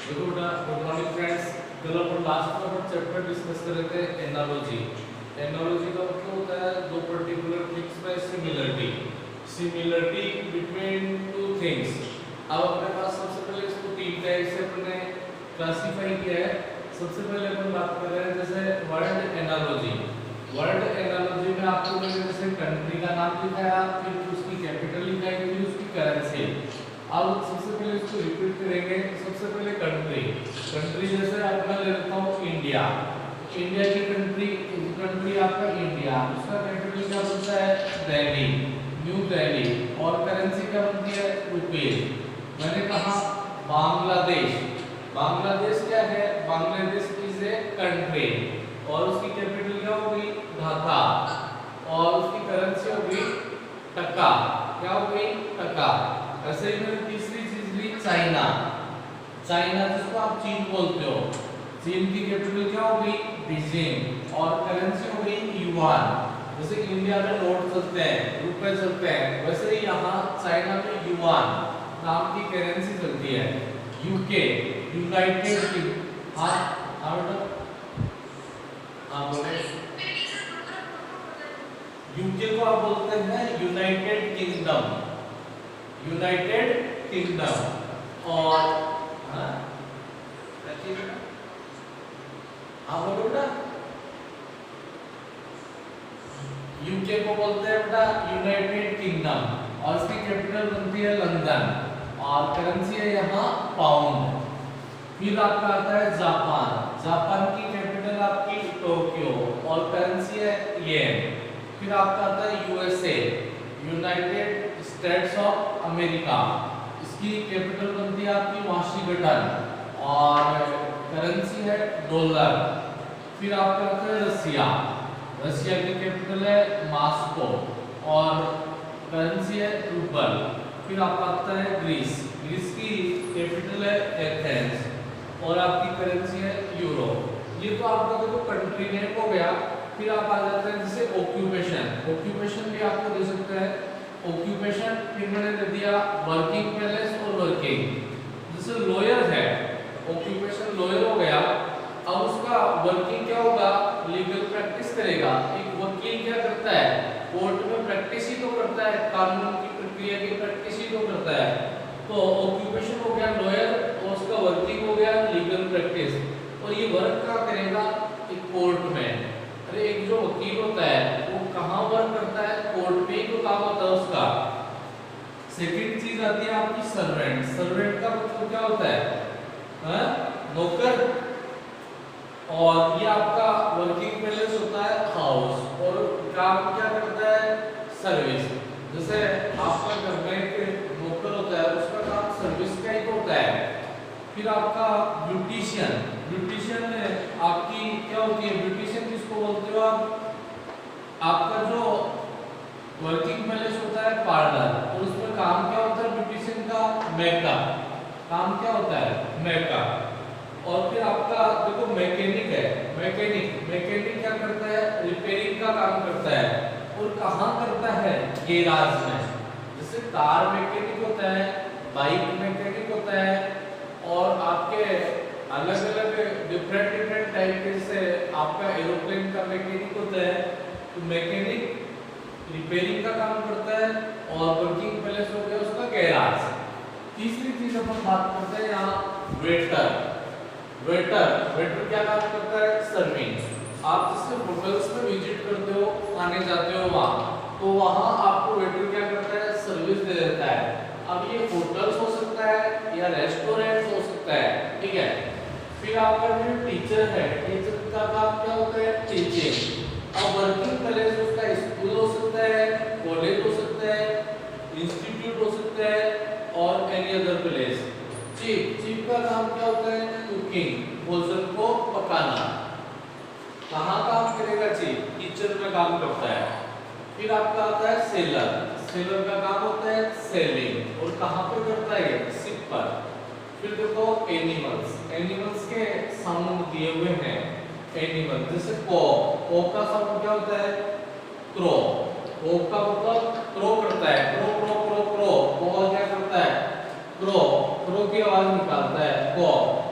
देखो बेटा, good morning friends. कल अपन लास्ट में चैप्टर डिस्कस कर रहे थे एनालॉजी। एनालॉजी का मतलब होता है दो पर्टिकुलर थिंग्स में सिमिलरिटी बिटवीन टू थिंग्स। अब अपने पास सबसे पहले इसको तीन टाइप से अपने क्लासिफाई किया है। सबसे पहले अपन बात कर रहे हैं जैसे वर्ड एनालॉजी। वर्ड एनालॉजी में आपको मैंने जैसे कंट्री का नाम लिखाया, फिर उसकी कैपिटल लिखाई, फिर उसकी करेंसी। अब सबसे पहले इसको रिपीट करेंगे। सबसे पहले कंट्री जैसे आपका ले लेता हूँ इंडिया। इंडिया की कंट्री आपका इंडिया, उसका कैपिटल क्या बनता है? दिल्ली, न्यू दिल्ली। और करेंसी क्या बनती है? रुपीज। मैंने कहा बांग्लादेश। बांग्लादेश क्या है? बांग्लादेश इज ए कंट्री और उसकी कैपिटल क्या होगी? ढाका। और उसकी करेंसी होगी टका। क्या होगी? टका। ऐसे ही मैंने तीसरी चीज ली चाइना। चाइना जिसको आप चीन बोलते हो, चीन की कैपिटल क्या होगी? बीजिंग। और करेंसी होगी युआन। जैसे इंडिया में नोट चलते हैं, रुपए चलते हैं, वैसे ही यहाँ चाइना में युआन नाम की करेंसी चलती है। UK, United kingdom. हाँ हाँ बेटा, हाँ बोले। यूके को आप बोलते हैं यूनाइटेड किंगडम, यूनाइटेड किंगडम। और हाँ बोलो बेटा, यूके को बोलते हैं बेटा यूनाइटेड किंगडम और इसकी कैपिटल बनती है लंदन और करेंसी है यहाँ पाउंड। फिर आपका आता है जापान। जापान की कैपिटल आपकी टोक्यो और करेंसी है येन। फिर आपका आता है USA, United states of America. इसकी कैपिटल बनती है आपकी वाशिंगटन और करेंसी है डॉलर। फिर आपका आता है रसिया। रसिया की कैपिटल है मॉस्को और करेंसी है रूबल। फिर आपका आता है ग्रीस। ग्रीस की कैपिटल है एथेंस और आपकी करेंसी है यूरो। ये तो आपका देखो कंट्री नेम हो गया। फिर आप आ जाते हैं जैसे ऑक्यूपेशन भी आपको दे सकते हैं। ऑक्यूपेशन फिर मैंने दे दिया वर्किंग प्लेस और वर्किंग। जैसे लॉयर है, ऑक्यूपेशन लॉयर हो गया। अब उसका वर्किंग क्या होगा? लीगल प्रैक्टिस करेगा। एक वकील क्या करता है? कोर्ट में प्रैक्टिस ही तो करता है, कानून की प्रक्रिया की प्रैक्टिस ही तो करता है। तो ऑक्यूपेशन हो गया लॉयर और उसका वर्किंग हो गया लीगल प्रैक्टिस। और ये वर्क कहाँ करेगा? एक कोर्ट में। अरे एक जो वकील होता है वो कहाँ वर्क करता है? कोर्ट में ही तो काम होता है उसका। सेकंड चीज आती है आपकी सर्वेंट। सर्वेंट का मतलब क्या होता है? नौकर। और ये आपका वर्किंग प्लेस होता है हाउस और काम क्या करता है? सर्विस। जैसे आपका घर में एक नौकर होता है, उसका काम सर्विस का ही होता है। फिर आपका ब्यूटिशियन। ब्यूटिशियन आपकी क्या होती है? ब्यूटिशियन किसको बोलते हो आप? आपका जो वर्किंग प्लेस होता है पार्लर और उसमें काम क्या होता है ब्यूटिशियन का? मेकअप। काम क्या होता है? मेकअप। और फिर आपका देखो मैकेनिक है। मैकेनिक क्या करता है? रिपेयरिंग का काम करता है। और कहाँ करता है? गैराज में। जैसे कार मैकेनिक होता है, बाइक मैकेनिक होता है और आपके अलग अलग डिफरेंट टाइप के, जैसे आपका एरोप्लेन का मैकेनिक होता है। तो मैकेनिक रिपेयरिंग का काम करता है और वर्किंग प्लेस हो गया उसका गैराज। तीसरी चीज अपन बात करते हैं यहाँ वेटर। वेटर क्या काम करता है? सर्विंग। आप जैसे होटल्स में विजिट करते हो, खाने जाते हो वहाँ, तो वहाँ आपको वेटर क्या करता है? सर्विस दे देता है। अब ये होटल्स हो सकता है या रेस्टोरेंट हो सकता है, ठीक है। फिर आपका जो टीचर है, टीचर का काम क्या होता है? टीचिंग। अब वर्किंग प्लेस उसका स्कूल हो सकता है, कॉलेज हो सकता है, इंस्टीट्यूट हो सकता है और एनी अदर प्लेस। चीफ का काम क्या होता है? कुकिंग, भोजन को पकाना। कहाँ काम करेगा चीफ? किचन में काम करता है। फिर आपका आता है सेलर का काम होता है सेलिंग और कहाँ पे करता है? शिप पर। फिर देखो एनिमल्स के साउंड दिए हुए हैं। एनिमल जैसे कॉक का साउंड क्या होता है? क्रो। कॉक का मतलब क्रो करता है, crow crow crow crow. Cock क्या करता है? क्रो, क्रो की आवाज निकालता है कॉक।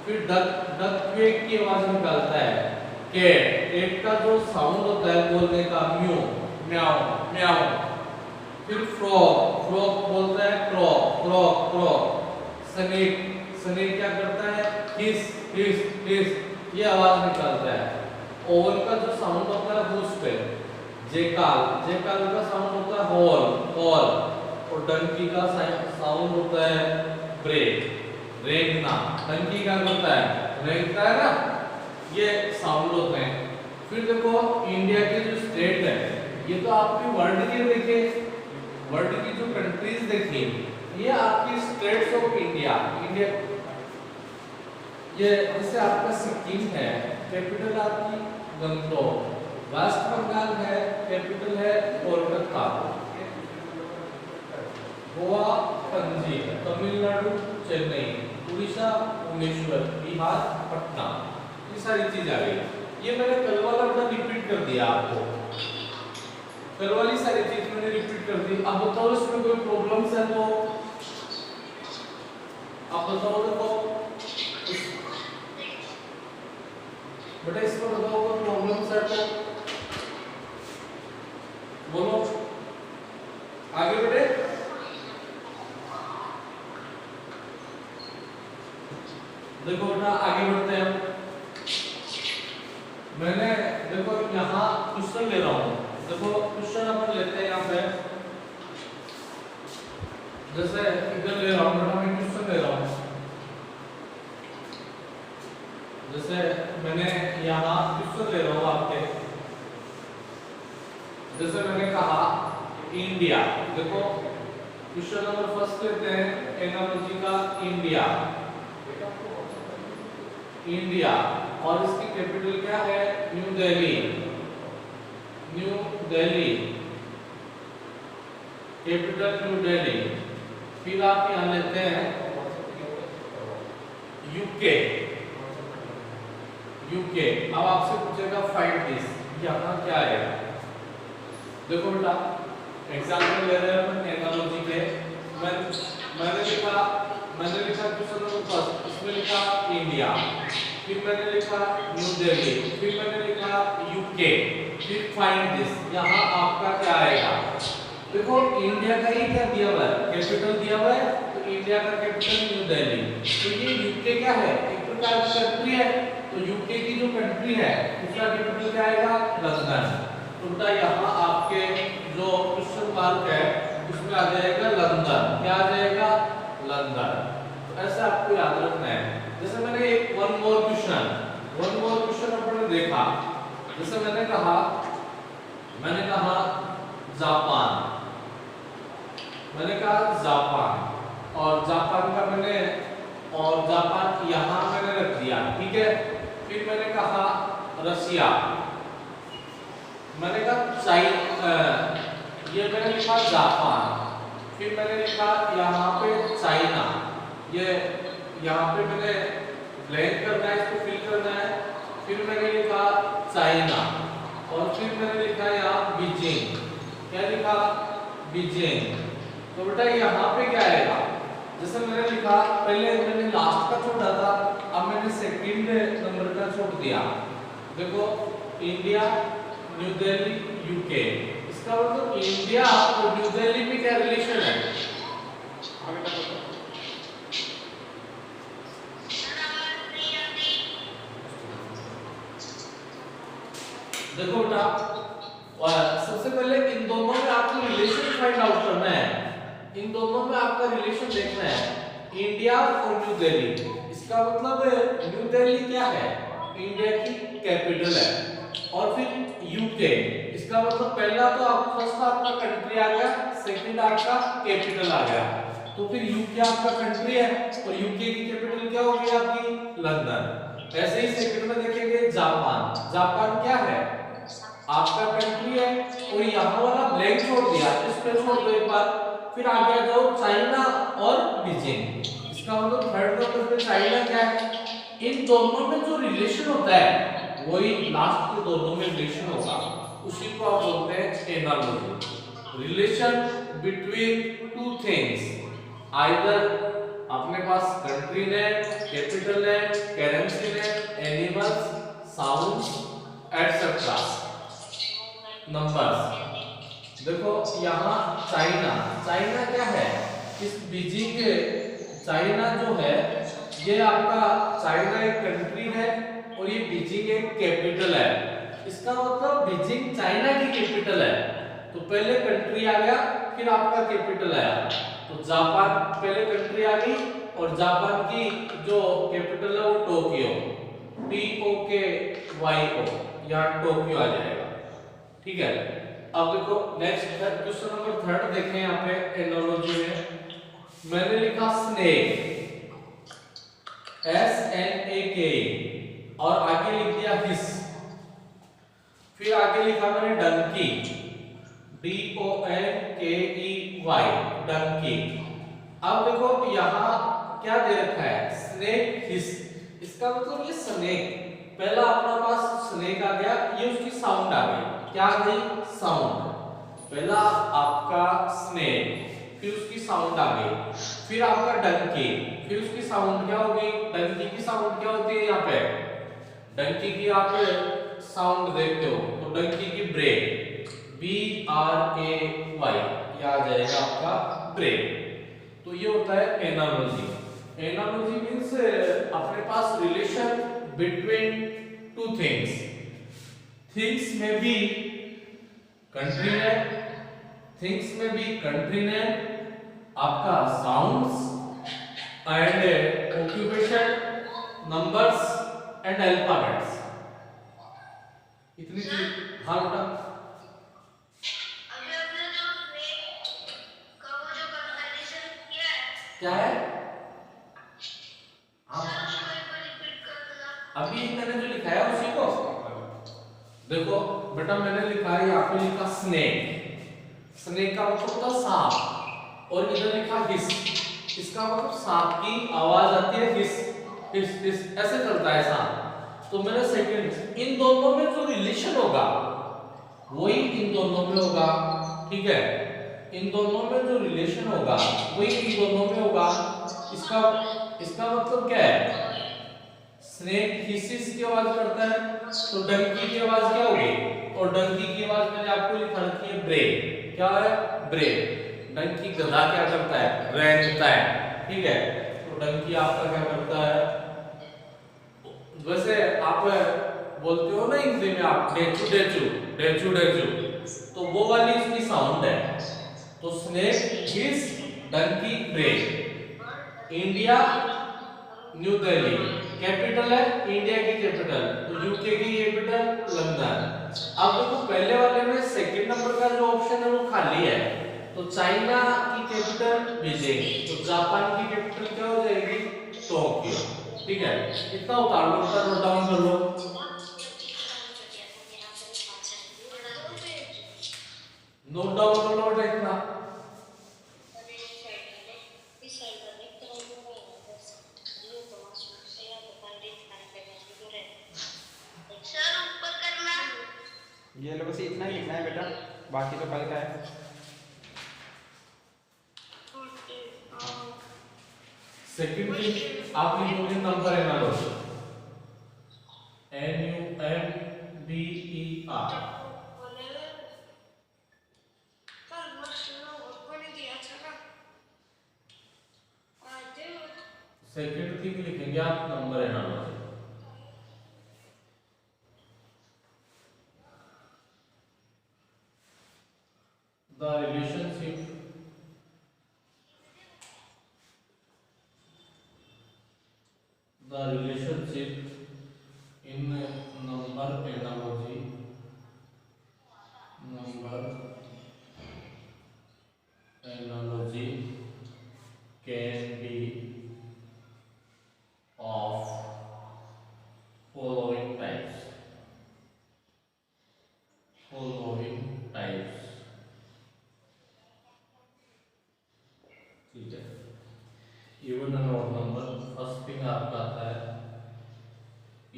फिर डक डक क्वेक की आवाज निकालता है। कैट कैट का जो साउंड होता है बोलने का म्यू म्याओ म्याओ। फिर फ्रॉग फ्रॉग बोलता है क्रॉक क्रॉक क्रॉक। स्नेक स्नेक क्या करता है हिस हिस हिस ये आवाज निकालता है। ओवल का जो साउंड होता है हुस्ट है। जेकाल जेकाल का साउंड होता है हॉल हॉल। और डंकी का साउंड होता है ब्रेक। रेंगना डंकी क्या करता है रेंगता है ना ये साउंड होते हैं। फिर देखो इंडिया के जो स्टेट है ये तो आपकी वर्ल्ड के देखे वर्ल्ड की जो कंट्रीज देखिए ये आपकी स्टेट्स ऑफ इंडिया इंडिया। ये जैसे आपका सिक्किम है कैपिटल आपकी गंगटोक। वेस्ट बंगाल है कैपिटल है कोलकाता। गोवा पणजी। तमिलनाडु चेन्नई। उड़ीसा भुवनेश्वर। बिहार पटना। ये सारी चीज आ गई। ये मैंने कल वाला अपना रिपीट कर दिया आपको। कल वाली सारी चीज मैंने रिपीट कर दी। अब बताओ इसमें कोई प्रॉब्लम्स है तो आप बताओ देखो बेटा इसमें बताओ कोई प्रॉब्लम्स है तो बोलो आगे बढ़े। देखो बेटा आगे बढ़ते हैं। मैंने देखो यहाँ क्वेश्चन ले रहा हूँ। देखो क्वेश्चन अपन लेते हैं यहाँ पे जैसे इधर ले रहा हूँ बेटा मैं क्वेश्चन ले रहा हूँ। जैसे मैंने यहाँ क्वेश्चन ले रहा हूँ आपके। जैसे मैंने कहा इंडिया। देखो क्वेश्चन नंबर फर्स्ट लेते हैं एनालॉजी का इंडिया। इंडिया और इसकी कैपिटल क्या है new Delhi. New Delhi capital new Delhi. फिर आप यहाँ लेते हैं यूके। यूके अब आपसे पूछेगा फाइंड दिस यहाँ क्या है। देखो बेटा एग्जांपल ले रहे हैं अपन एनालॉजी के। मैंने लिखा क्वेश्चन नंबर फर्स्ट इसमें लिखा इंडिया। फिर मैंने लिखा न्यू दिल्ली। फिर मैंने लिखा यूके। फिर फाइंड दिस यहाँ आपका क्या आएगा। देखो इंडिया का ही क्या दिया हुआ है कैपिटल दिया हुआ है तो इंडिया का कैपिटल न्यू दिल्ली। तो ये यूके क्या है एक प्रकार की कंट्री है। तो यूके की जो कंट्री है उसका कैपिटल क्या आएगा लंदन। तो बेटा यहाँ आपके जो क्वेश्चन मार्क है उसमें आ जाएगा लंदन। क्या आ जाएगा लंदन। तो ऐसा आपको याद रखना है। जैसे मैंने एक वन मोर क्वेश्चन आपने देखा। जैसे मैंने कहा जापान। मैंने कहा जापान और जापान का मैंने और जापान यहाँ मैंने रख दिया ठीक है। फिर मैंने कहा रशिया। मैंने कहा चाइना। ये मैंने लिखा जापान। फिर मैंने लिखा यहाँ पे चाइना। ये यहाँ पे मैंने ब्लैंक करना है इसको फिल करना है। फिर मैंने लिखा चाइना और फिर मैंने लिखा यहाँ बीजिंग। क्या लिखा बीजिंग। तो बेटा यहाँ पे क्या आएगा जैसे मैंने लिखा पहले मैंने लास्ट का छोड़ा था अब मैंने सेकंड नंबर का छोड़ दिया। देखो इंडिया न्यू दिल्ली यूके। इसका मतलब इंडिया और न्यू दिल्ली में क्या रिलेशन है। देखो बेटा सबसे पहले इन दोनों में आपको रिलेशन फाइंड आउट करना है। इन दोनों में आपका रिलेशन देखना है इंडिया और न्यू दिल्ली। इसका मतलब न्यू दिल्ली क्या है इंडिया की कैपिटल है। और फिर यूके इसका मतलब पहला तो आप फर्स्ट आपका कंट्री आ गया सेकंड आपका कैपिटल आ गया। तो फिर यूके आपका कंट्री है और यूके की कैपिटल क्या होगी आपकी लंदन। ऐसे ही सेकंड में देखेंगे जापान। जापान क्या है आपका कंट्री है और यहाँ वाला ब्लैंक छोड़ दिया इस पे छोड़ दो एक बार। फिर आगे आ जाओ चाइना और बीजिंग। इसका मतलब थर्ड नंबर पे चाइना क्या है। इन दोनों में जो रिलेशन होता है वही लास्ट के दोनों में रिलेशन होगा उसी को आप बोलते हैं analogy. Relation between two things either अपने पास country name, capital name, currency name, animals, sounds etcetera, numbers. देखो यहाँ चाइना, चाइना क्या है, इस बीजिंग के, चाइना जो है ये आपका, चाइना एक कंट्री है और ये बीजिंग एक कैपिटल है। इसका मतलब बीजिंग चाइना की कैपिटल है। तो पहले कंट्री आ गया, फिर आपका कैपिटल आया। तो जापान पहले कंट्री आ गई और जापान की जो कैपिटल है वो टोक्यो, TOKYO, यहाँ टोक्यो आ जाएगा। ठीक है। अब देखो नेक्स्ट क्वेश्चन नंबर 3 देखें यहाँ पे एनोलॉजी में। मैंने लिखा स्नेक, SNAK, और आगे लिख दिया हिस। फिर आगे लिखा मैंने डंकी, DONKEY, डंकी। अब देखो यहाँ क्या दे रखा है, स्नेक हिस। इसका मतलब ये स्नेक, पहला अपना पास स्नेक आ गया, ये उसकी साउंड आ गई। क्या आ गई, साउंड। पहला आपका स्नेक, फिर उसकी साउंड आ गई, फिर आपका डंकी, फिर उसकी साउंड क्या होगी, डंकी की साउंड क्या होती है यहाँ पे, डंकी की आप साउंड देखते हो तो डंकी की ब्रेक, BRAY, ये आ जाएगा आपका ब्रेक। तो ये होता है एनालॉजी। एनालॉजी मींस अपने पास relation between two things, things में भी कंट्री नेम, थिंग्स में भी कंट्री नेम, आपका sounds and occupation, numbers and alphabets, इतनी चीज। हाँ बेटा, अभी आपने जो स्नेक का वो जो कंपैरिजन किया है, क्या है सर उसको एक बार रिपीट कर देना। अभी मैंने जो लिखा है उसी को देखो बेटा, मैंने लिखा है यहाँ पे लिखा स्नेक, स्नेक का मतलब होता सांप, और इधर लिखा हिस, इसका मतलब सांप की आवाज आती है, हिस हिस हिस ऐसे चलता है सांप। तो मेरा सेकंड, इन दोनों में जो रिलेशन होगा वही इन दोनों में होगा। ठीक है, इन दोनों में जो रिलेशन होगा वही इन दोनों में होगा। इसका इसका मतलब क्या है, स्नेक हिसिस की आवाज करता है तो डंकी की आवाज क्या होगी, और डंकी की आवाज मैंने आपको लिखा रखी है ब्रे, क्या है ब्रे। डंकी गधा क्या करता है, रेंगता है। ठीक है, तो डंकी आपका क्या करता है, वैसे आप बोलते हो ना हिंदी में आप डेचू डेचू डेचू डेचू, तो वो वाली इसकी साउंड है। तो स्नेक हिस, डंकी ब्रे। इंडिया न्यू दिल्ली, कैपिटल है इंडिया की कैपिटल, तो यूके की कैपिटल लंदन। अब देखो पहले वाले में सेकंड नंबर का जो ऑप्शन है वो खाली है, तो चाइना की कैपिटल बीजिंग, तो जापान की कैपिटल क्या हो जाएगी, टोक्यो। ठीक है, इतना उतार लो, इतना नोट डाउन कर लो, नोट डाउन कर लो बेटा इतना। सर ऊपर करना। ये लो, बस इतना ही लिखना है बेटा, बाकी तो कल का है। सेकंड थिंग आप लिखोगे number analogy, NUMBER। Second thing लिखेंगे आप number analogy. The relationship in number analogy, can be of following types, ठीक है। Even and odd number, first thing आपका आता है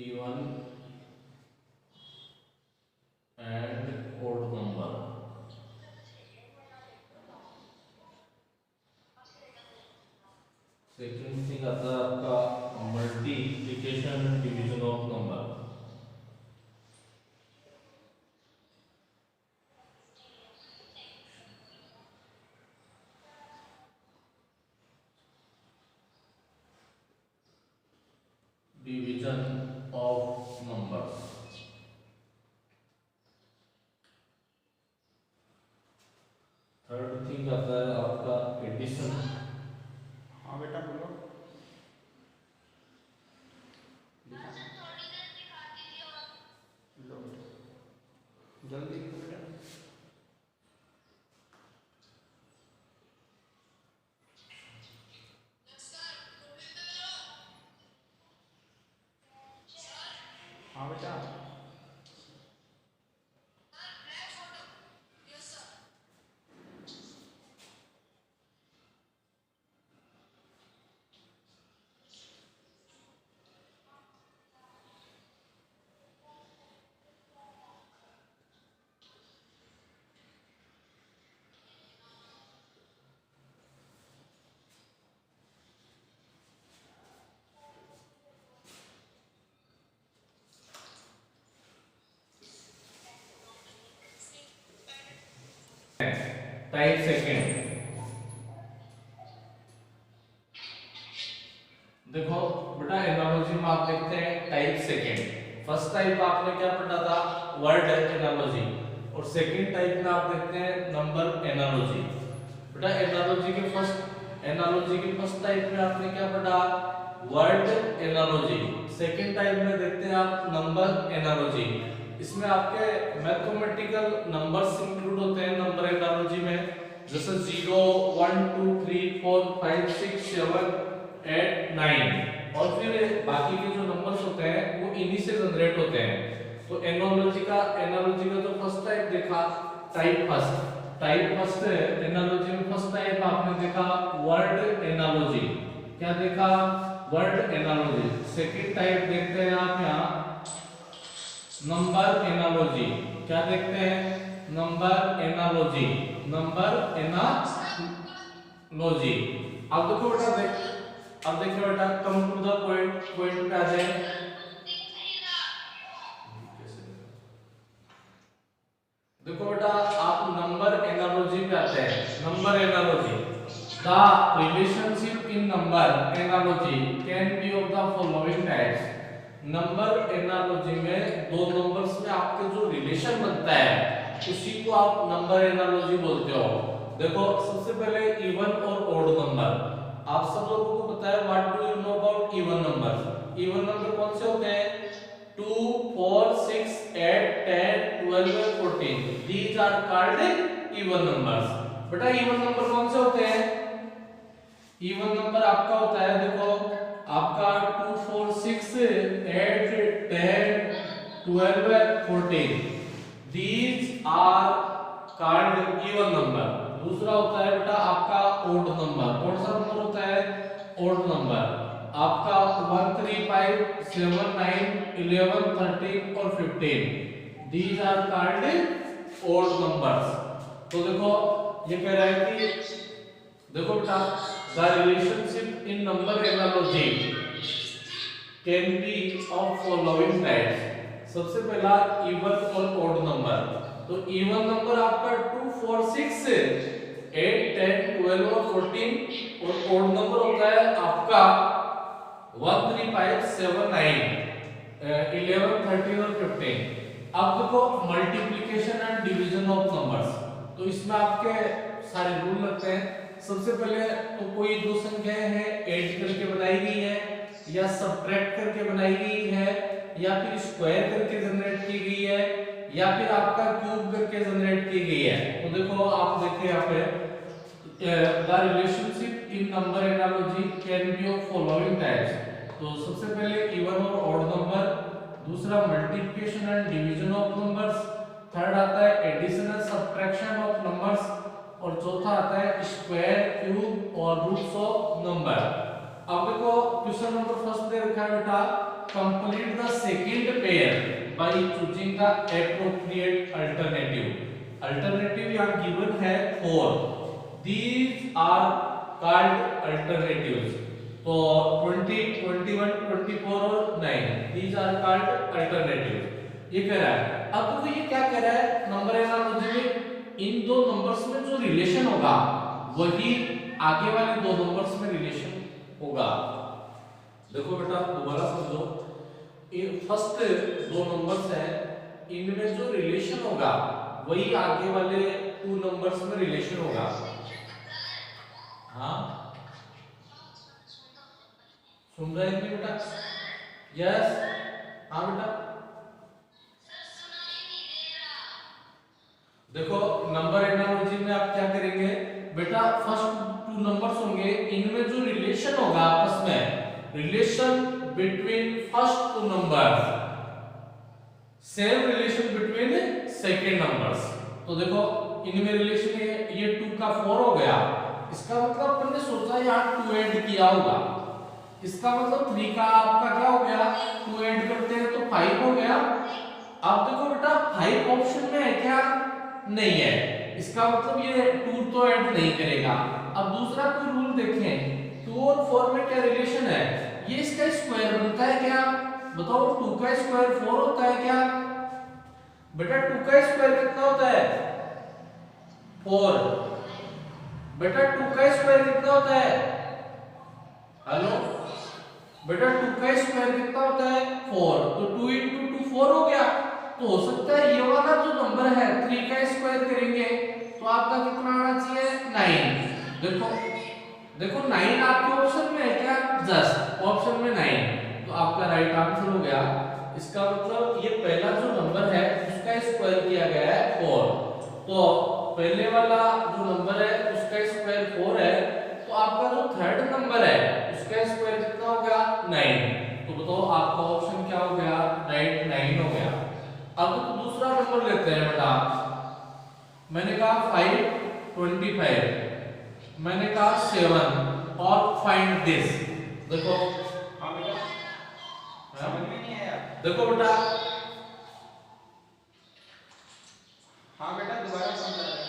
even and odd number. Second आपका multiplication and division of number. Division of numbers. Third thing आता है आपका addition. हाँ बेटा बोलो। सर थोड़ी देर दिखा दीजिए और लो जल्दी लिखो बेटा। हाँ बेटा। Type second. देखो बेटा एनालॉजी में आप देखते हैं टाइप सेकंड। फर्स्ट टाइप आपने क्या पढ़ा था, वर्ड एनालॉजी, और सेकंड टाइप में आप देखते हैं नंबर एनालॉजी। बेटा एनालॉजी के फर्स्ट टाइप में आपने क्या पढ़ा, वर्ड एनालॉजी। सेकंड टाइप में देखते हैं आप नंबर एनालॉजी। इसमें आपके मैथमेटिकल नंबर्स इंक्लूड होते हैं नंबर एनालॉजी में, जैसे 0 1 2 3 4 5 6 7 8 9, और फिर बाकी के जो नंबर्स होते हैं वो इन्हीं से जनरेट होते हैं। तो एनालॉजी का जो फर्स्ट टाइप देखा, टाइप फर्स्ट एनालॉजी में फर्स्ट टाइप आपने देखा वर्ड एनालॉजी। क्या देखा, वर्ड एनालॉजी। सेकंड टाइप देखते हैं आप यहाँ नंबर एनालॉजी। क्या देखते हैं, नंबर एनालॉजी। अब देखो बेटा कम टू द पॉइंट पे आ जाए। देखो बेटा आप नंबर एनालॉजी पे आते हैं। Number analogy, the relationship in number analogy can be of the following types. Number analogy में दो नंबर्स में आपके जो रिलेशन बनता है उसी को आप नंबर एनालॉजी बोलते हो। देखो सबसे पहले इवन और ऑड नंबर। आप सब लोगों को पता है what do you know about even numbers. Even number कौन से होते हैं, 2 4 6 8 10 12 14, these are called even numbers. बेटा इवन नंबर कौन से होते हैं, इवन नंबर आपका होता है, देखो आपका 2 4 6 8 10 12 14, these are called even number. दूसरा होता है बेटा आपका ओड नंबर। कौन सा नंबर होता है, ओड नंबर। आपका 1 3 5 7 9 11 13 और 15, these are called odd numbers. तो देखो ये कह रहा है कि देखो बेटा the relationship in number analogy can be of following types. सबसे पहला इवन और ओड नंबर। तो इवन नंबर आपका 2 4 6 8 10 12 और 14, और ओड नंबर होता है आपका 1 3 5 7 9 11 13 और 15। अब देखो multiplication and division of numbers. तो इसमें आपके सारे रूल लगते हैं। सबसे पहले तो कोई दो संख्याएं हैं ऐड करके बनाई गई है, या सब्ट्रैक्ट करके बनाई गई है, या फिर स्क्वायर करके जनरेट की गई है, या फिर आपका क्यूब करके जनरेट की गई है। तो देखो आप देखिए यहाँ पे the relationship in number analogy can be of following types. तो सबसे पहले इवन और ऑड नंबर, दूसरा multiplication and division of numbers, third आता है addition and subtraction of numbers, और चौथा आता है स्क्वायर, क्यूब और रूट्स ऑफ नंबर। अब देखो क्वेश्चन नंबर फर्स्ट दे रखा है बेटा, complete the second pair by choosing the appropriate alternative। alternative यहाँ given है 4, these are called alternatives। तो 20, 21, 24 और 9 दीज आर कॉल्ड अल्टरनेटिव। ये कह रहा है। अब देखो ये क्या कह रहा है, नंबर एनालॉजी में इन दो नंबर्स में जो रिलेशन होगा वही आगे वाले दो नंबर्स में रिलेशन होगा। देखो बेटा दोबारा समझो, ये फर्स्ट दो नंबर्स है, इनमें जो रिलेशन होगा वही आगे वाले टू नंबर्स में रिलेशन होगा। हाँ सुन रहे हैं कि बेटा? यस हाँ बेटा। देखो नंबर एनालॉजी में आप क्या करेंगे बेटा, फर्स्ट टू नंबर्स होंगे, इनमें जो रिलेशन होगा आपस में, relation between first two numbers same relation between second numbers. तो देखो इनमें रिलेशन ये 2 का 4 हो गया, इसका मतलब अपन ने सोचा यहाँ 2 ऐड किया होगा, इसका मतलब 3 का आपका क्या हो गया, 2 ऐड करते हैं तो 5 हो गया। अब देखो बेटा 5 ऑप्शन में है क्या? नहीं है, इसका मतलब ये 2 तो ऐड नहीं करेगा। अब दूसरा कोई रूल देखें, 2 और 4 में क्या रिलेशन है, ये इसका स्क्वायर बनता है क्या? बताओ 2 का स्क्वायर 4 होता है क्या? बेटा 2 का स्क्वायर कितना होता है? 4। बेटा 2 का स्क्वायर कितना होता है? हेलो बेटा 2 का स्क्वायर कितना होता है? 4। तो 2 into 2 4 हो गया। तो हो सकता है ये वाला जो नंबर है 3 का स्क्वायर करेंगे तो आपका कितना आना चाहिए? 9। देखो 9 आपके ऑप्शन में है क्या? जस्ट ऑप्शन में 9, तो आपका राइट आंसर हो गया। इसका मतलब ये पहला जो नंबर है उसका स्क्वायर किया गया है 4, तो पहले वाला जो नंबर है उसका स्क्वायर 4 है, तो आपका जो थर्ड नंबर है उसका स्क्वायर कितना हो गया? 9। तो बताओ आपका ऑप्शन क्या हो गया? राइट 9 हो गया। अब तो दूसरा नंबर लेते हैं बेटा, मैंने कहा 5, 25, मैंने कहा 7 और फाइंड दिस। देखो हाँ बेटा समझ में नहीं आया। देखो बेटा, हाँ बेटा दोबारा समझा रहा है।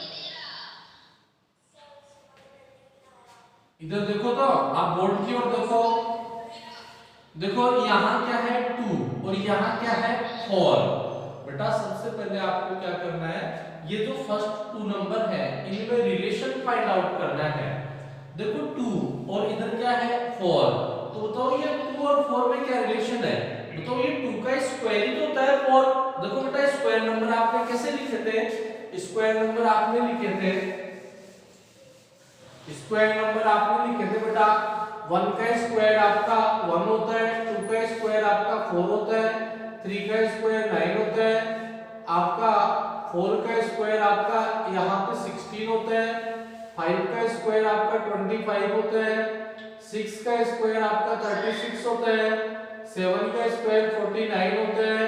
इधर देखो तो आप बोर्ड की ओर देखो, देखो यहाँ क्या है 2 और यहाँ क्या है 4। बेटा सबसे पहले आपको क्या करना है, ये जो फर्स्ट 2 नंबर है इनमें रिलेशन फाइंड आउट करना है। देखो 2 और इधर क्या है 4, तो बताओ ये 2 और 4 में क्या रिलेशन है? बताओ ये 2 का स्क्वायर ही तो होता है 4। देखो बेटा स्क्वायर नंबर आपने कैसे लिखे थे? स्क्वायर नंबर आपने लिखे थे, स्क्वायर नंबर आपने लिखे थे बेटा, 1 का स्क्वायर आपका 1 होता है, 2 का स्क्वायर आपका 4 होता है, 3 का स्क्वायर 9 होता है, आपका 4 का स्क्वायर आपका यहाँ पे 16 होता है, 5 का स्क्वायर आपका 25 होता है, 6 का स्क्वायर आपका 36 होता है, 7 का स्क्वायर 49 होता है,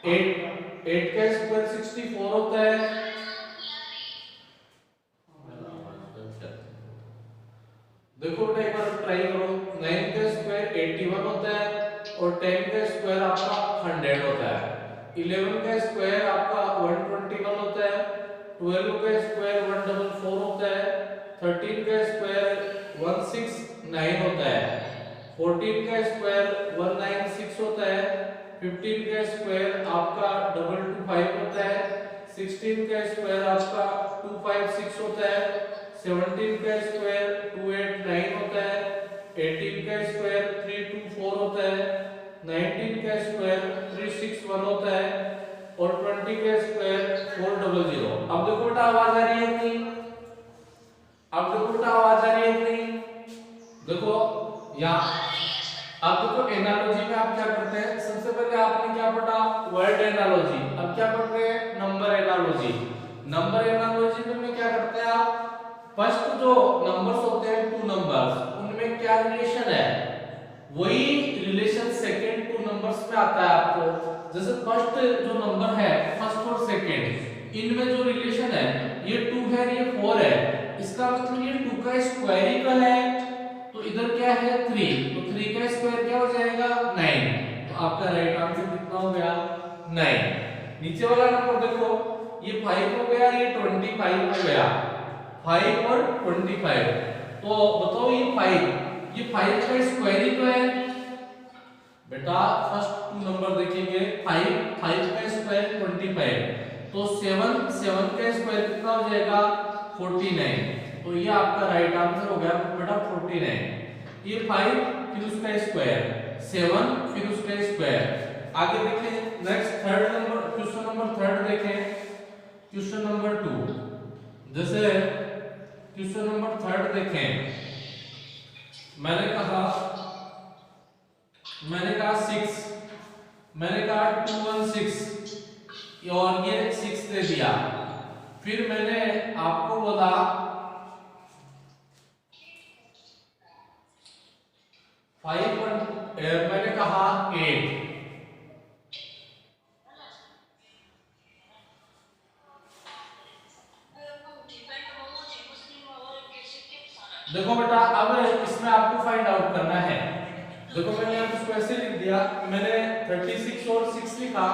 8 का स्क्वायर 64 होता है। देखो बेटा एक बार ट्राई करो, 9 का स्क्वायर 81 होता है और 10 का स्क्वायर आपका 100 होता है, 11 का स्क्वायर आपका 121 होता है, 12 का स्क्वायर 144 होता है, 13 का स्क्वायर 169 होता है, 14 का स्क्वायर 196 होता है, 15 का स्क्वायर आपका 225 होता है, 16 का स्क्वायर आपका 256 होता है, 17 का स्क्वायर 289 होता है, 18 का स्क्वायर 324 होता है, 19 का स्क्वायर 361 होता है और 20 का स्क्वायर 400। अब देखो बेटा आवाज आ रही है कि नहीं? अब देखो बेटा आवाज आ रही है कि नहीं? देखो यहाँ अब देखो एनालॉजी में आप क्या करते हैं, सबसे पहले आपने क्या पढ़ा? Word analogy. अब क्या पढ़ते हैं? Number analogy. नंबर एनालॉजी में क्या करते हैं आप? फर्स्ट जो नंबर्स होते हैं 2 नंबर्स, उनमें क्या रिलेशन है वही रिलेशन सेकंड 2 नंबर्स में आता है आपको। जैसे फर्स्ट जो नंबर है, फर्स्ट और सेकंड, इनमें जो रिलेशन है ये 2 है ये 4 है, इसका मतलब ये 2 का स्क्वायर ही का है, तो इधर क्या है 3, तो 3 का स्क्वायर क्या हो जाएगा 9। तो आपका राइट आंसर कितना हो गया 9। नीचे वाला नंबर देखो, ये 5 हो गया, ये 25 हो गया, 5 और 25। तो बताओ ये 5 ये 5 का स्क्वायर ही तो है बेटा। फर्स्ट 2 नंबर देखेंगे, 5 का स्क्वायर 25, तो 7 का स्क्वायर कितना हो जाएगा 49। तो ये आपका राइट आंसर हो गया बेटा 49। ये 5 फिर उसका स्क्वायर, 7 फिर उसका स्क्वायर। आगे देखें next third number, question number third देखें, क्वेश्चन नंबर 2। जैसे क्वेश्चन नंबर थर्ड देखें, मैंने कहा 6, मैंने कहा 216 और ये 6 दे दिया। फिर मैंने आपको बोला मैंने कहा 8। देखो बेटा अब इसमें आपको फाइंड आउट करना है। देखो मैंने अब इसको ऐसे लिख दिया, मैंने 36 और 6 लिखा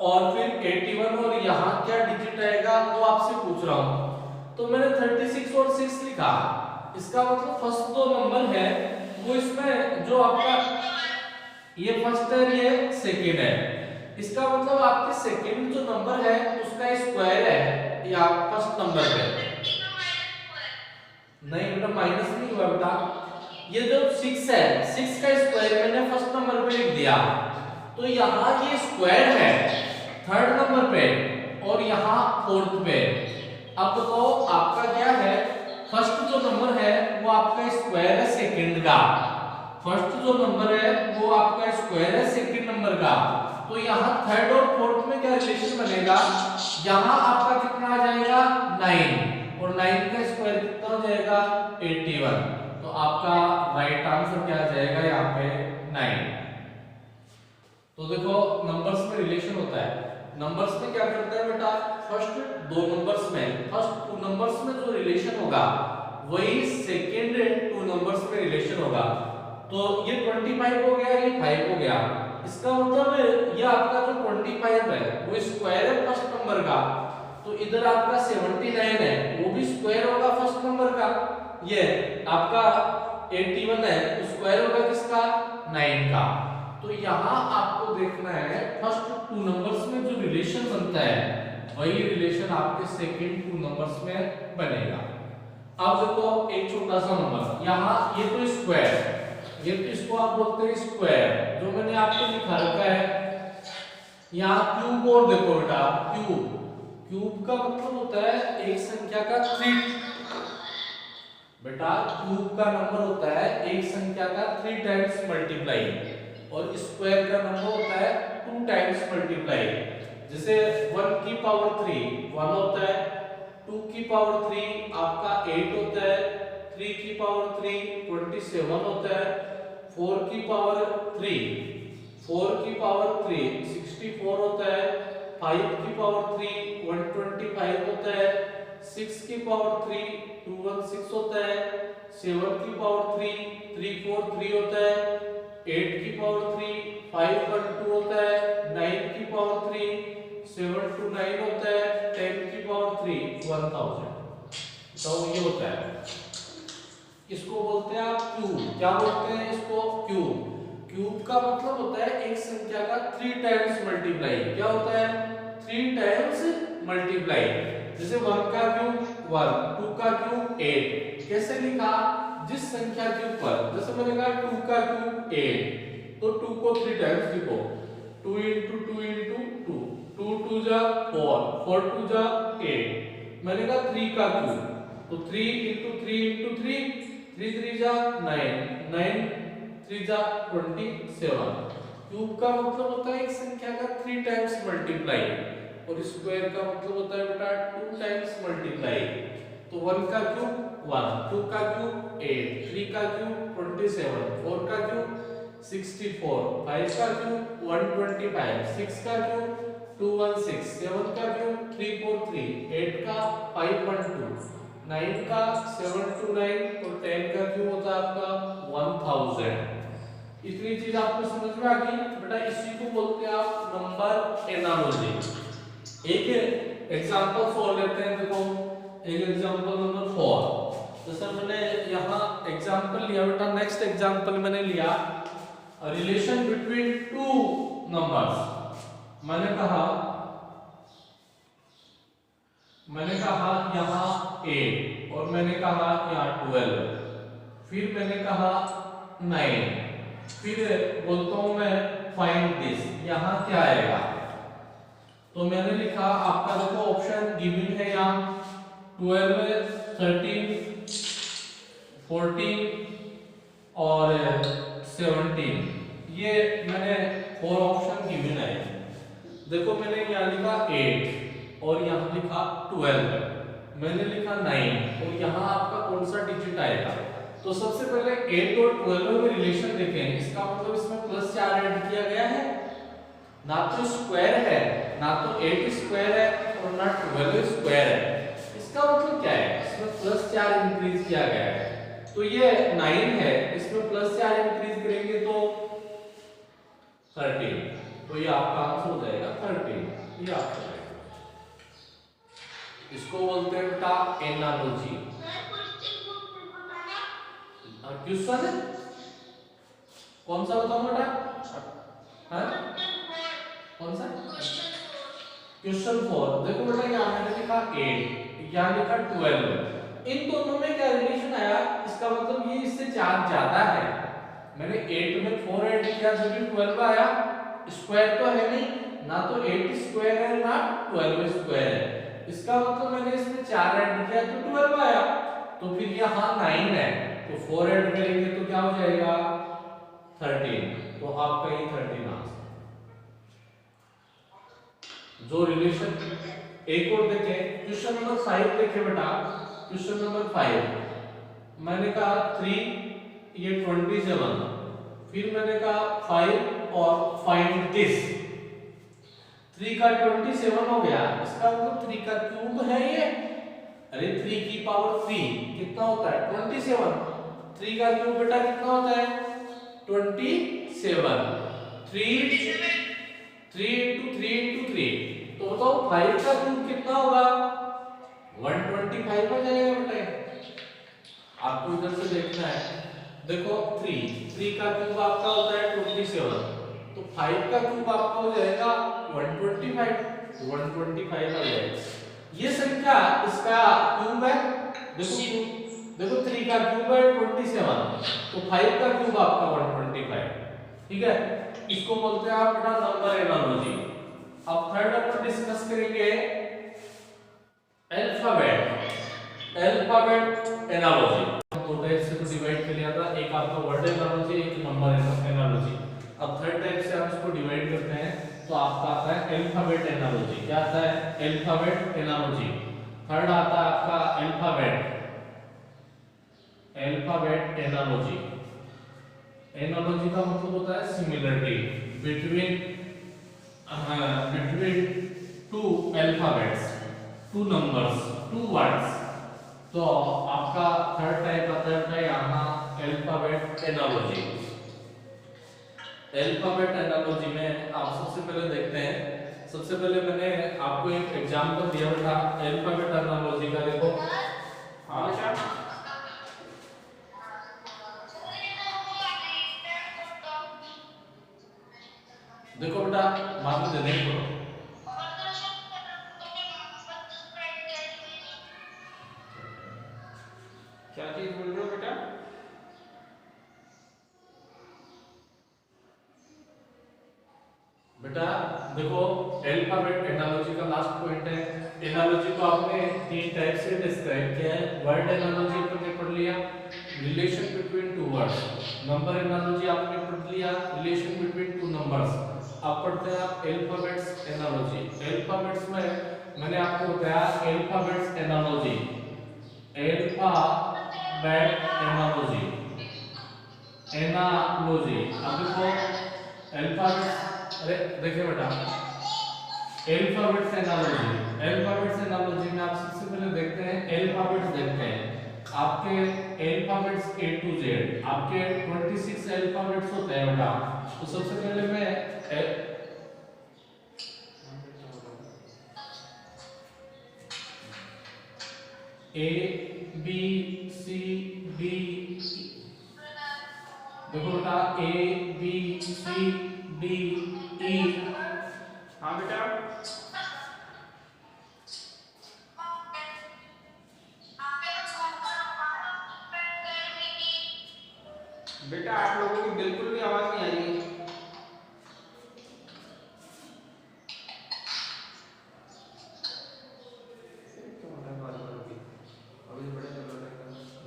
और फिर 81 और यहाँ क्या डिजिट आएगा वो आपसे पूछ रहा हूँ। तो मैंने 36 और 6 लिखा, इसका मतलब फर्स्ट 2 नंबर है वो इसमें जो आपका ये फर्स्ट है ये सेकंड है, इसका मतलब आपके सेकंड जो नंबर है उसका स्क्वायर है या फर्स्ट नंबर पे। नहीं बेटा माइनस नहीं हुआ बेटा, ये जो 6 है 6 का स्क्वायर मैंने फर्स्ट नंबर पे लिख दिया, तो यहाँ ये स्क्वायर है थर्ड नंबर पे और यहाँ फोर्थ पे। अब तो आपका क्या है, फर्स्ट जो नंबर है वो आपका स्क्वायर है सेकंड का, फर्स्ट जो नंबर है वो आपका स्क्वायर है सेकंड नंबर का। तो यहाँ थर्ड और फोर्थ में क्या रिलेशन बनेगा, यहाँ आपका कितना आ जाएगा 9 और 9 का स्क्वायर कितना हो जाएगा 81। तो आपका राइट आंसर क्या आ जाएगा यहाँ पे 9। तो देखो नंबर्स में रिलेशन होता है, नंबर्स में क्या करता है बेटा, फर्स्ट 2 नंबर्स में, फर्स्ट 2 नंबर्स में जो रिलेशन होगा वही सेकंड 2 नंबर्स में रिलेशन होगा। तो ये 25 हो गया, ये 5 हो गया, इसका मतलब ये आपका जो 25 है वो स्क्वायर है फर्स्ट नंबर का, तो इधर आपका 79 है वो भी स्क्वायर होगा फर्स्ट नंबर का। ये आपका 81 है तो स्क्वायर होगा किसका 9 का। तो यहाँ आपको देखना है फर्स्ट 2 नंबर्स में जो रिलेशन बनता है वही रिलेशन आपके सेकंड 2 नंबर्स में बनेगा। अब देखो एक छोटा सा नंबर, यहाँ ये तो स्क्वायर, ये तो इसको आप बोलते हैं स्क्वायर, जो मैंने आपको लिखा रखा है यहाँ क्यूब। और देखो बेटा क्यूब, क्यूब का मतलब होता है एक संख्या का 3, बेटा क्यूब का नंबर होता है एक संख्या का 3 टाइम्स मल्टीप्लाई और स्क्वायर का नंबर होता है 2 टाइम्स मल्टीप्लाई। जैसे 1 की पावर 3 1 होता है, 2 की पावर 3 आपका 8 होता है, 3 की पावर 3 27 होता है, 4 की पावर 3 64 होता है, 5 की पावर 3 125 होता है, 6 की पावर 3 216 होता है, 7 की पावर 3 343 होता है, 8 की पावर 3 512 होता है, 9 की पावर 3 729 होता है, 10 की पावर 3 1000। तो ये होता है, इसको बोलते हैं आप क्यूब। क्या बोलते हैं इसको, क्यूब। क्यूब का मतलब होता है एक संख्या का 3 टाइम्स मल्टीप्लाई। क्या होता है 3 टाइम्स मल्टीप्लाई। जैसे 1 का क्यूब 1, 2 का क्यूब 8। कैसे लिखा, जिस संख्या के ऊपर, जैसे मैंने कहा 2 का क्यूब 8 तो 2 को 3 टाइम्स लिखो, 2 into 2 into 2, 2 2 जा 4, 4 2 जा 8। मैंने कहा 3 का क्यूब तो 3 into 3 into 3, 3 3 जा 9, 9 3 जा 27। क्यूब का मतलब होता है एक संख्या का 3 टाइम्स मल्टीप्लाई और स्क्वायर का मतलब होता है बेटा 2 टाइम्स मल्टीप्लाई। तो 1 का क्यूब 1, 2 का क्यूब 8, 3 का क्यूब 27, 4 का क्यूब 64, 5 का क्यूब 125, 6 का क्यूब 216, 7 का क्यूब 343, 8 का 512, 9 का 729 और 10 का क्यूब होता है आपका 1000। इतनी चीज आपको समझ में आ गई बेटा, इसी को बोलते हैं आप नंबर एनालॉजी। एक एग्जांपल 4 लेते हैं, देखो एक एग्जांपल नंबर 4। जैसे मैंने यहाँ एग्जांपल लिया बेटा, नेक्स्ट एग्जांपल मैंने लिया रिलेशन बिटवीन टू नंबर्स। मैंने कहा यहाँ 8 और मैंने कहा यहाँ 12, फिर मैंने कहा 9, फिर बोलता हूं मैं फाइंड दिस, यहाँ क्या आएगा? तो मैंने लिखा, आपका देखो ऑप्शन गिवन है यहाँ 12, 13, 14 और 17, ये मैंने 4 ऑप्शन गिवन है। देखो मैंने यहाँ लिखा 8 और यहाँ लिखा 12, मैंने लिखा 9 और यहाँ आपका कौन सा डिजिट आएगा? तो सबसे पहले 8 और 12 में रिलेशन देखें, इसका मतलब इसमें +4 ऐड किया गया है, ना तो स्क्वायर है, ना तो 8 स्क्वायर है और ना 12 स्क्वायर है। इसका मतलब क्या है? इसमें +4 इंक्रीज किया गया है, तो ये 9 है, इसमें +4 इंक्रीज करेंगे तो 13, तो ये आपका आंसर हो जाएगा 13, ये आपका जाएगा। इसको बोलते हैं बेटा एनालॉजी। क्वेश्चन है कौन सा बताऊं बेटा? हाँ कौन सा? क्वेश्चन 4। देखो बेटा यहाँ मैंने लिखा 8, यहाँ लिखा 12, इन दोनों में क्या रिलेशन आया? इसका मतलब ये इससे 4 ज्यादा है। मैंने 8 में 4 ऐड किया जब भी 12 आया, स्क्वायर तो है नहीं, ना तो 8 स्क्वायर है ना 12 स्क्वायर है, इसका मतलब मैंने इसमें 4 ऐड किया तो 12 आया। तो फिर यहाँ 9 है तो 4 ऐड करेंगे तो क्या हो जाएगा? 13, तो आपका ये 13 आंसर। जो रिलेशन एक और देखें, क्वेश्चन नंबर 5 देखें बेटा। क्वेश्चन नंबर 5 मैंने कहा 3, ये 27, फिर मैंने कहा 5 और फाइंड दिस। 3 का 27 हो गया, इसका मतलब 3 का क्यूब है ये। अरे 3 की पावर 3 कितना होता है? 27। 3 का क्यूब बेटा कितना होता है? 27। 3 into 3 into 3, तो बताओ 5 का क्यूब कितना होगा? 125 आ जाएगा बेटा। आपको इधर से देखना है, देखो 3 का क्यूब आपका होता है 27, तो 5 का क्यूब आपका हो जाएगा 125, 125 आ जाएगा। ये संख्या इसका क्यूब है, देखो 3 का क्यूब है 27, तो 5 का क्यूब आपका 125, ठीक है। इसको बोलते हैं आप बेटा नंबर एनालॉजी। अब थर्ड अपन डिस्कस करेंगे अल्फाबेट एनालॉजी। दो टाइप से तो डिवाइड कर लिया था, एक आपका वर्ड एनालॉजी, एक नंबर एनालॉजी। अब थर्ड टाइप से हम इसको डिवाइड करते हैं, तो आपका आता है अल्फाबेट एनालॉजी। क्या आता है? Alphabet analogy. थर्ड आता है आपका अल्फाबेट एनालॉजी। एनालॉजी का मतलब होता है similarity between two alphabets, two numbers, two words. तो आपका थर्ड टाइप आता है यहाँ अल्फाबेट एनालॉजी। अल्फाबेट एनालॉजी में आप सबसे पहले देखते हैं, सबसे पहले मैंने आपको एक एग्जांपल दिया था अल्फाबेट एनालॉजी का। देखो हाँ देखो बेटा बाद में दे देंगे। क्या चीज बोल रहे हो बेटा? बेटा देखो अल्फाबेट एनालॉजी का लास्ट पॉइंट है। एनालॉजी को आपने 3 टाइप से डिस्क्राइब किया है। वर्ड एनालॉजी आपने पढ़ लिया, relation between two words. Number analogy आपने पढ़ लिया, रिलेशन बिटवीन टू नंबर्स। अब पढ़ते हैं आप अल्फाबेट्स एनालॉजी। अल्फाबेट्स में मैंने आपको बताया alphabets analogy, alphabet analogy, analogy. अब देखो अल्फाबेट्स, अरे देखिए बेटा अल्फाबेट्स एनालॉजी में आप सबसे पहले देखते हैं अल्फाबेट्स देखते हैं। आपके अल्फाबेट्स A to Z, आपके 26 अल्फाबेट्स होते हैं बेटा। तो सबसे पहले मैं A बी सी डी, देखो बेटा A B C D E. हाँ बेटा, बेटा आप लोगों की बिल्कुल भी आवाज नहीं आ रही है।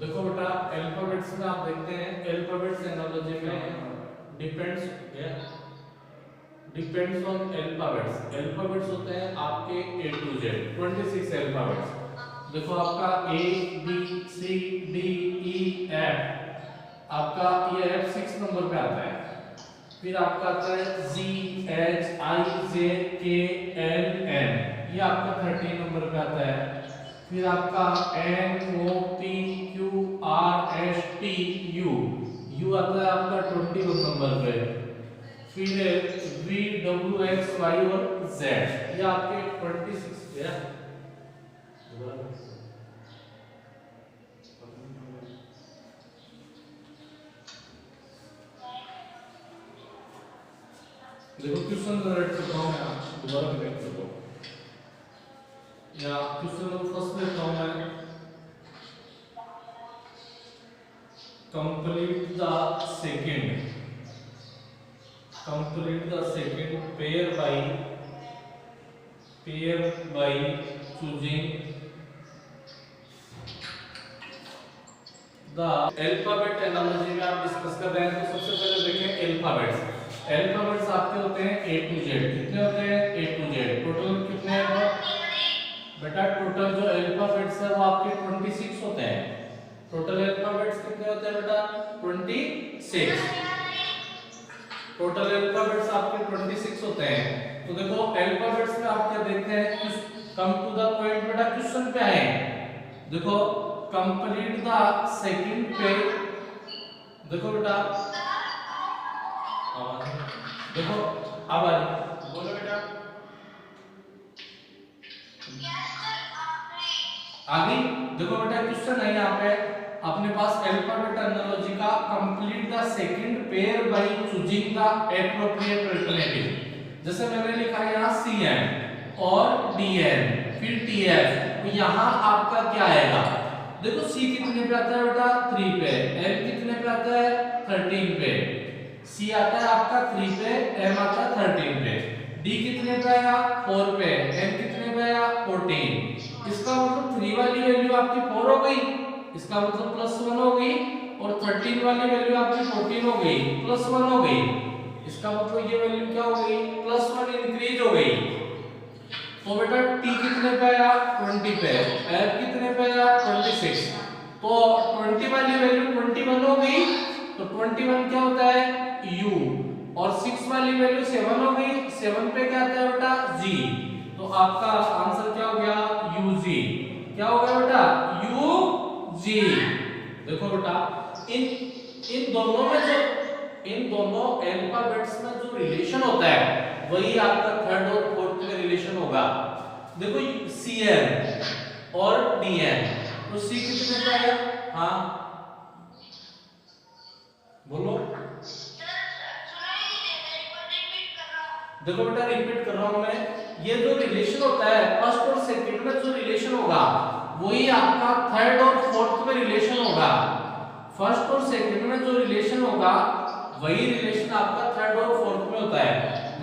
देखो बेटा अल्फाबेट्स में आप देखते हैं, अल्फाबेट्स एनालॉजी में डिपेंड्स ऑन अल्फाबेट्स। अल्फाबेट्स होते हैं आपके A to Z 26 अल्फाबेट्स। देखो आपका A B C D E F, आपका ये F 6 नंबर पे आता है। फिर आपका आता है G H I J K L N, ये आपका 13 नंबर पे आता है। फिर आपका N O P Q R S T U, U आता है आपका 21 नंबर पे। फिर V W X Y और Z, ये आपके 26 है। देखो क्वेश्चन रट चुका हूं मैं, दोबारा देख सको या क्वेश्चन नंबर फर्स्ट लेता हूं मैं। Complete the second pair by choosing the alphabet analogy में आप डिस्कस कर रहे हैं। तो सबसे पहले देखें अल्फाबेट्स आपके होते हैं A to Z। कितने होते हैं A to Z? टोटल कितने हैं बेटा? टोटल जो अल्फाबेट्स है वो आपके 26 होते हैं। टोटल अल्फाबेट्स कितने होते हैं बेटा? 26। टोटल अल्फाबेट्स आपके 26 होते हैं। तो देखो अल्फाबेट्स में आप क्या देखते हैं, कम टू द पॉइंट बेटा क्वेश्चन पे है। देखो कंप्लीट द सेकंड पे, देखो बेटा देखो अब बोलो बेटा। आगे देखो बेटा क्वेश्चन है यहाँ पे अपने पास अल्फाबेट एनालॉजी का complete the second pair by choosing the appropriate alternative. जैसे मैंने लिखा है यहाँ CN और DN फिर TF, तो यहाँ आपका क्या आएगा? देखो C कितने पे आता है बेटा? 3 पे। M कितने पे आता है? 13 पे। C आता है आपका 3 पे, M आता है 13 पे। D कितने पे आया? 4 पे। M कितने पे आया? 14। इसका मतलब 3 वाली वैल्यू आपकी 4 हो गई, इसका मतलब +1 हो गई, और 13 वाली वैल्यू आपकी 14 हो गई, +1 हो गई। इसका मतलब ये वैल्यू क्या हो गई? +1 इंक्रीज हो गई। तो बेटा T कितने पे आया? 20 पे। F कितने पे आया? 26। तो 20 वाली वैल्यू 21 हो गई, तो 21 क्या होता है? U। और 6 वाली वैल्यू 7 हो गई, 7 पे क्या आता है बेटा? G। तो आपका आंसर क्या हो गया? UG। क्या हो गया बेटा? UG। देखो बेटा इन दोनों अल्फाबेट्स में जो रिलेशन होता है वही आपका थर्ड और फोर्थ में रिलेशन होगा। देखो CN और DN, तो C कितने पे आया? हाँ बोलो। देखो बेटा रिपीट कर रहा हूं मैं, ये जो रिलेशन होता है फर्स्ट और सेकंड में जो रिलेशन होगा वही आपका थर्ड और फोर्थ में रिलेशन होगा। फर्स्ट और सेकंड में जो रिलेशन होगा वही रिलेशन आपका थर्ड और फोर्थ में होता है।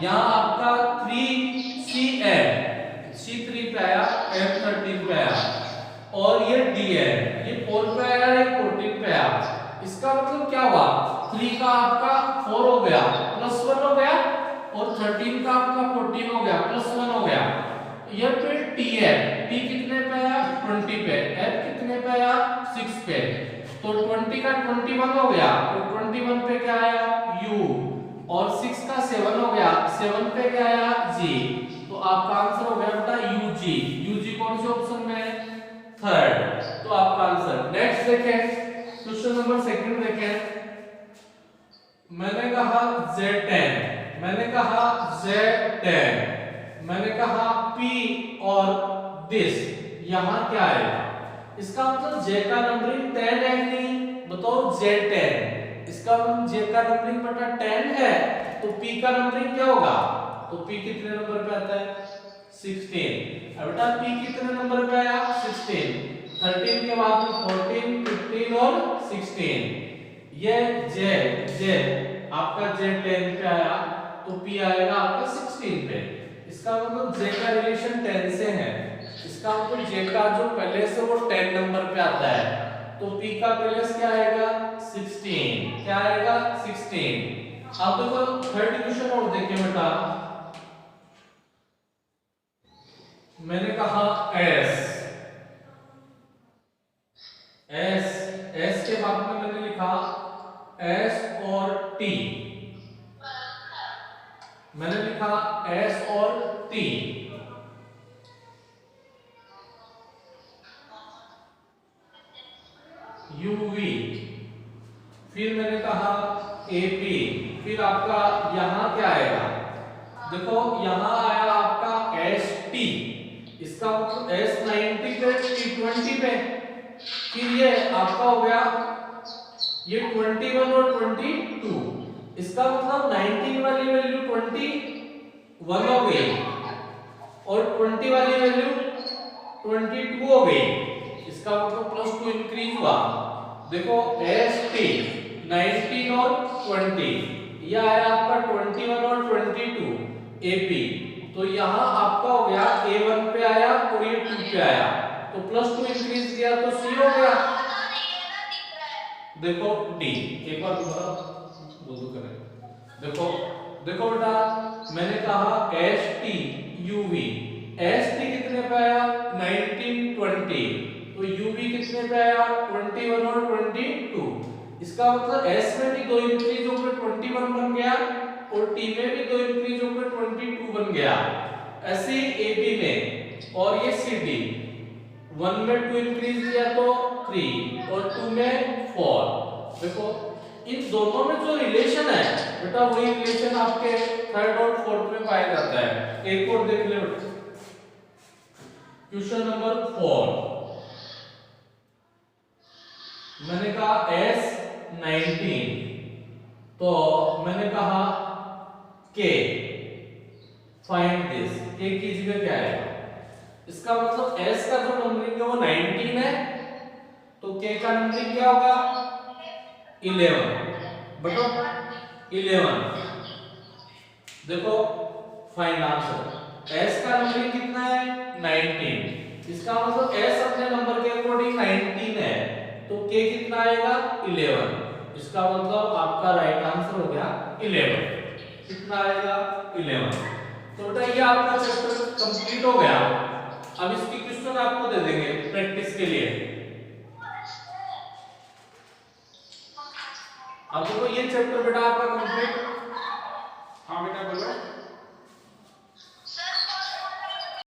यहाँ आपका 3CN, C3 पे आया, M13 पे आया, और ये DN, ये 4 पे आया, ये 14 पे आया। इसका मतलब क्या हुआ? 3 का आपका 4 हो गया, +1 हो गया, और 13 का आपका 14 हो गया, +1 हो गया। ये फिर TF, T कितने पे आया? 20 पे। F कितने पे आया? 6 पे। तो 20 का 21 हो गया, तो 21 पे क्या आया? U, और 6 का 7 हो गया, 7 पे क्या आया? G। तो आपका आंसर हो गया बेटा UG। UG कौन से ऑप्शन में है? थर्ड। तो आपका आंसर। नेक्स्ट देखें, क्वेश्चन नंबर सेकंड देखें। मैंने कहा Z10, मैंने कहा Z10, मैंने कहा P और this, यहां क्या आएगा? इसका मतलब जे का नंबरिंग 10 है कि नहीं? बताओ J10, इसका मतलब जे का नंबरिंग बटा 10 है, तो P का नंबरिंग क्या होगा? तो P कितने नंबर पे आता है? 16। अब बेटा P कितने नंबर पे आया? 16। 13 के बाद में 14, 15 और 16। ये जे आपका J10 पे आया, तो P आएगा आपका 16 पे। इसका मतलब J का रिलेशन 10 से है। इसका मतलब J का जो पहले से वो 10 नंबर पे आता है, तो P का पहले क्या आएगा? 16। क्या आएगा? 16। अब देखो थर्ड क्वेश्चन और देखिए बेटा, मैंने कहा S के बाद में मैंने लिखा S और T, मैंने लिखा S और T। UV, फिर मैंने कहा AP, फिर आपका यहां क्या आएगा? देखो यहां आया आपका ST, इसका मतलब S90 पे T20 पे, फिर ये आपका हो गया ये 21 और 22, इसका मतलब 19 वाली वैल्यू 21 हो गई और 20 वाली वैल्यू 22 हो गई, इसका मतलब +2 इंक्रीज हुआ। देखो ST 19 और 20, यह आया आपका 21 और 22 AP, तो यहां आपका हो गया A1 पे आया और ये 2 पे आया, तो +2 इंक्रीज किया तो C हो गया। देखो D, एक बार दोबारा बोल दो करें। देखो बेटा, मैंने कहा ST UV, ST कितने पे आया? 19 20, तो UV कितने पे आया? 21 और 22। इसका मतलब S में भी 2 इंक्रीज होकर 21 बन गया और T में भी 2 इंक्रीज होकर 22 बन गया। ऐसे ही AB में और ये CD, 1 में 2 इंक्रीज किया तो 3 और 2 में 4। देखो इन दोनों में जो रिलेशन है बेटा, वही रिलेशन आपके थर्ड और फोर्थ में पाया जाता है। एक और देख ले बेटा, क्वेश्चन नंबर 4, मैंने कहा S19, तो मैंने कहा K, फाइंड दिस, K की जगह क्या है? इसका मतलब S का जो नंबरिंग है वो 19 है, तो K का नंबरिंग क्या होगा? 11 बटा 11। देखो फाइंड आंसर, S का नंबरिंग कितना है? 19, इसका मतलब S अपने नंबर के अकॉर्डिंग 19 है, तो K कितना आएगा? 11, इसका मतलब आपका राइट आंसर हो गया 11। कितना आएगा? 11। तो बेटा ये आपका चैप्टर कंप्लीट हो गया। अब इसकी क्वेश्चन आपको दे देंगे प्रैक्टिस के लिए। अब देखो ये चैप्टर बेटा आपका कंप्लीट